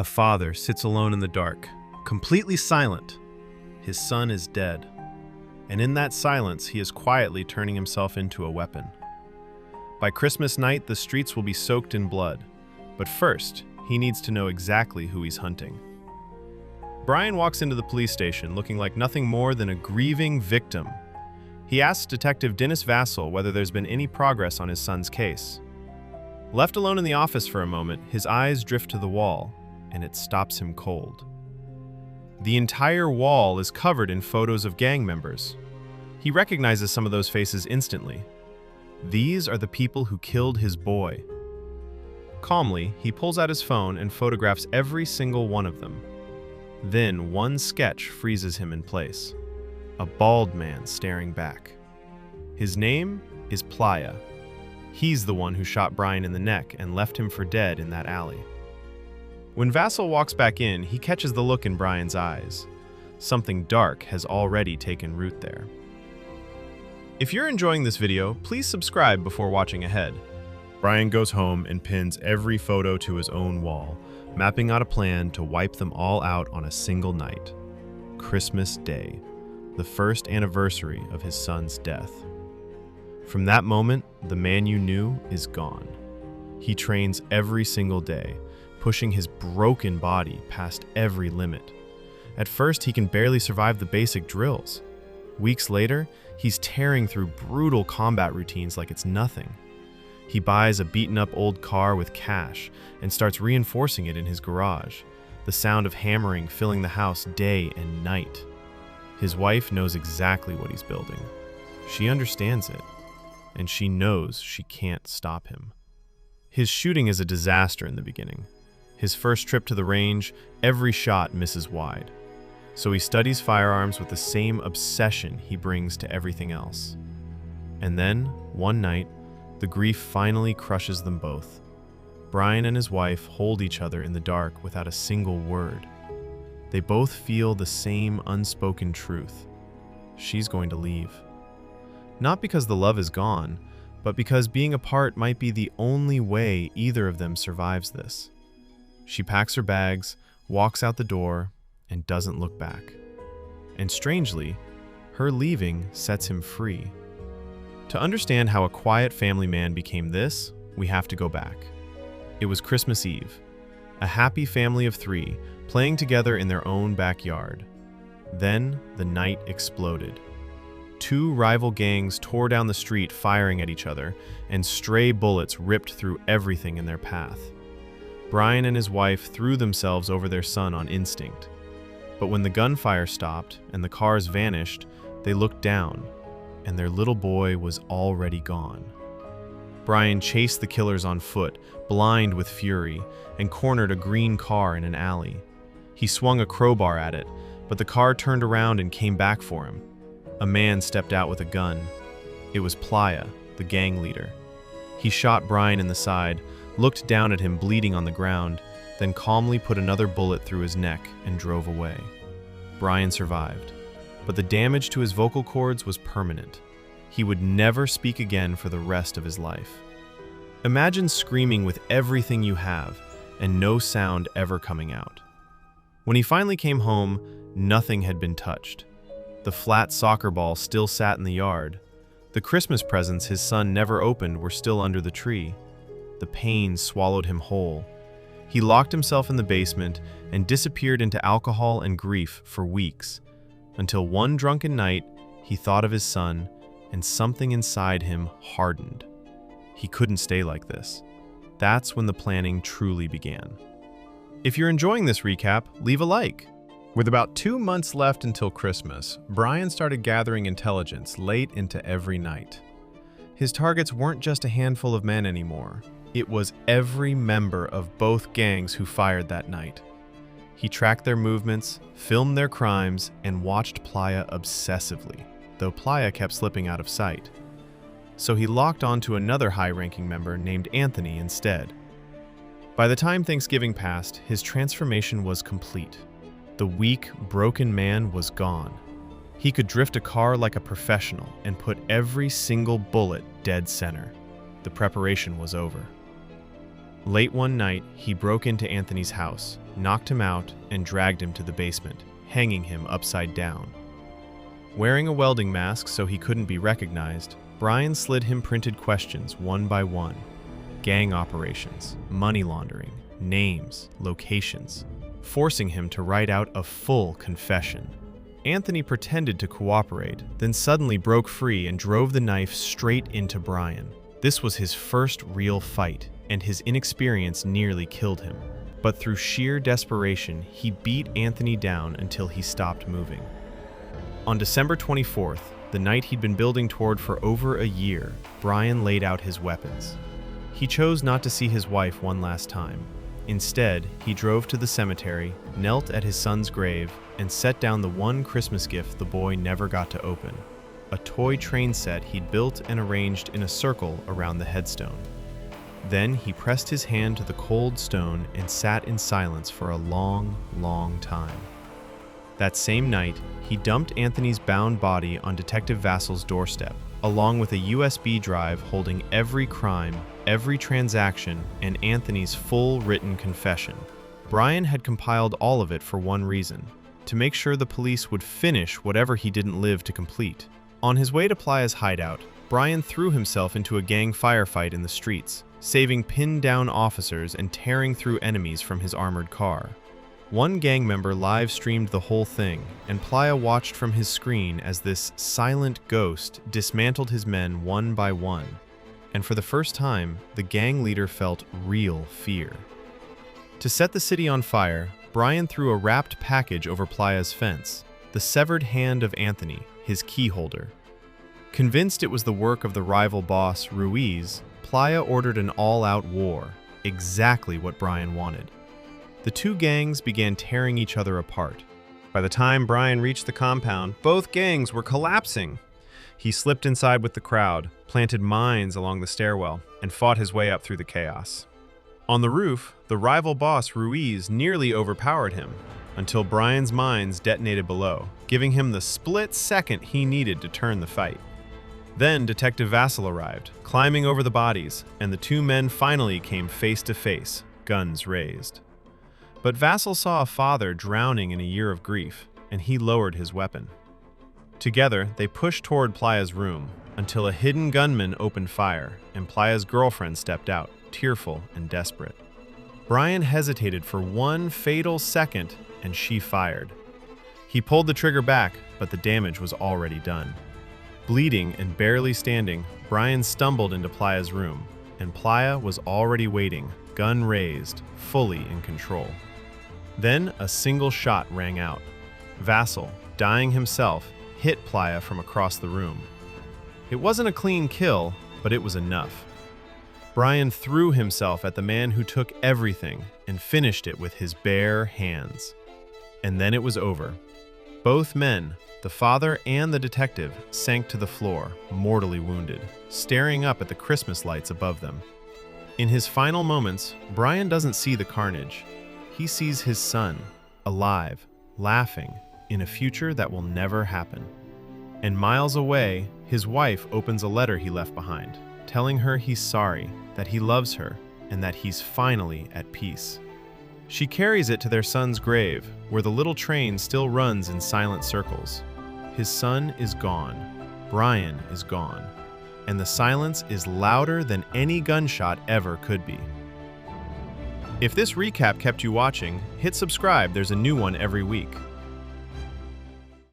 father sits alone in the dark, completely silent. His son is dead, and in that silence he is quietly turning himself into a weapon. By Christmas night, the streets will be soaked in blood, but first, he needs to know exactly who he's hunting. Brian walks into the police station looking like nothing more than a grieving victim. He asks Detective Dennis Vassell whether there's been any progress on his son's case. Left alone in the office for a moment, his eyes drift to the wall, and it stops him cold. The entire wall is covered in photos of gang members. He recognizes some of those faces instantly. These are the people who killed his boy. Calmly, he pulls out his phone and photographs every single one of them. Then one sketch freezes him in place. A bald man staring back. His name is Playa. He's the one who shot Brian in the neck and left him for dead in that alley. When Vassell walks back in, he catches the look in Brian's eyes. Something dark has already taken root there. If you're enjoying this video, please subscribe before watching ahead. Brian goes home and pins every photo to his own wall, mapping out a plan to wipe them all out on a single night. Christmas Day, the first anniversary of his son's death. From that moment, the man you knew is gone. He trains every single day, pushing his broken body past every limit. At first, he can barely survive the basic drills. Weeks later, he's tearing through brutal combat routines like it's nothing. He buys a beaten-up old car with cash and starts reinforcing it in his garage, the sound of hammering filling the house day and night. His wife knows exactly what he's building. She understands it, and she knows she can't stop him. His shooting is a disaster in the beginning. His first trip to the range, every shot misses wide. So he studies firearms with the same obsession he brings to everything else. And then, one night, the grief finally crushes them both. Brian and his wife hold each other in the dark without a single word. They both feel the same unspoken truth. She's going to leave. Not because the love is gone, but because being apart might be the only way either of them survives this. She packs her bags, walks out the door, and doesn't look back. And strangely, her leaving sets him free. To understand how a quiet family man became this, we have to go back. It was Christmas Eve, a happy family of 3 playing together in their own backyard. Then the night exploded. 2 rival gangs tore down the street firing at each other, and stray bullets ripped through everything in their path. Brian and his wife threw themselves over their son on instinct. But when the gunfire stopped and the cars vanished, they looked down, and their little boy was already gone. Brian chased the killers on foot, blind with fury, and cornered a green car in an alley. He swung a crowbar at it, but the car turned around and came back for him. A man stepped out with a gun. It was Playa, the gang leader. He shot Brian in the side, looked down at him bleeding on the ground, then calmly put another bullet through his neck and drove away. Brian survived, but the damage to his vocal cords was permanent. He would never speak again for the rest of his life. Imagine screaming with everything you have and no sound ever coming out. When he finally came home, nothing had been touched. The flat soccer ball still sat in the yard. The Christmas presents his son never opened were still under the tree. The pain swallowed him whole. He locked himself in the basement and disappeared into alcohol and grief for weeks, until one drunken night he thought of his son and something inside him hardened. He couldn't stay like this. That's when the planning truly began. If you're enjoying this recap, leave a like. With about 2 months left until Christmas, Brian started gathering intelligence late into every night. His targets weren't just a handful of men anymore. It was every member of both gangs who fired that night. He tracked their movements, filmed their crimes, and watched Playa obsessively, though Playa kept slipping out of sight. So he locked onto another high-ranking member named Anthony instead. By the time Thanksgiving passed, his transformation was complete. The weak, broken man was gone. He could drift a car like a professional and put every single bullet dead center. The preparation was over. Late one night, he broke into Anthony's house, knocked him out, and dragged him to the basement, hanging him upside down. Wearing a welding mask so he couldn't be recognized, Brian slid him printed questions one by one. Gang operations, money laundering, names, locations, forcing him to write out a full confession. Anthony pretended to cooperate, then suddenly broke free and drove the knife straight into Brian. This was his first real fight, and his inexperience nearly killed him. But through sheer desperation, he beat Anthony down until he stopped moving. On December 24th, the night he'd been building toward for over a year, Brian laid out his weapons. He chose not to see his wife one last time. Instead, he drove to the cemetery, knelt at his son's grave, and set down the one Christmas gift the boy never got to open, a toy train set he'd built and arranged in a circle around the headstone. Then he pressed his hand to the cold stone and sat in silence for a long, long time. That same night, he dumped Anthony's bound body on Detective Vassal's doorstep, along with a USB drive holding every crime, every transaction, and Anthony's full written confession. Brian had compiled all of it for one reason: to make sure the police would finish whatever he didn't live to complete. On his way to Playa's hideout, Brian threw himself into a gang firefight in the streets, saving pinned-down officers and tearing through enemies from his armored car. One gang member live-streamed the whole thing, and Playa watched from his screen as this silent ghost dismantled his men one by one. And for the first time, the gang leader felt real fear. To set the city on fire, Brian threw a wrapped package over Playa's fence, the severed hand of Anthony, his key holder. Convinced it was the work of the rival boss, Ruiz, Playa ordered an all-out war, exactly what Brian wanted. The two gangs began tearing each other apart. By the time Brian reached the compound, both gangs were collapsing. He slipped inside with the crowd, planted mines along the stairwell, and fought his way up through the chaos. On the roof, the rival boss, Ruiz, nearly overpowered him, until Brian's mines detonated below, giving him the split second he needed to turn the fight. Then Detective Vassal arrived, climbing over the bodies, and the two men finally came face to face, guns raised. But Vassal saw a father drowning in a year of grief, and he lowered his weapon. Together, they pushed toward Playa's room, until a hidden gunman opened fire, and Playa's girlfriend stepped out, tearful and desperate. Brian hesitated for one fatal second, and she fired. He pulled the trigger back, but the damage was already done. Bleeding and barely standing, Brian stumbled into Playa's room, and Playa was already waiting, gun raised, fully in control. Then a single shot rang out. Vassal, dying himself, hit Playa from across the room. It wasn't a clean kill, but it was enough. Brian threw himself at the man who took everything and finished it with his bare hands. And then it was over. Both men, the father and the detective, sank to the floor, mortally wounded, staring up at the Christmas lights above them. In his final moments, Brian doesn't see the carnage. He sees his son, alive, laughing, in a future that will never happen. And miles away, his wife opens a letter he left behind, telling her he's sorry, that he loves her, and that he's finally at peace. She carries it to their son's grave, where the little train still runs in silent circles. His son is gone, Brian is gone, and the silence is louder than any gunshot ever could be. If this recap kept you watching, hit subscribe, there's a new one every week.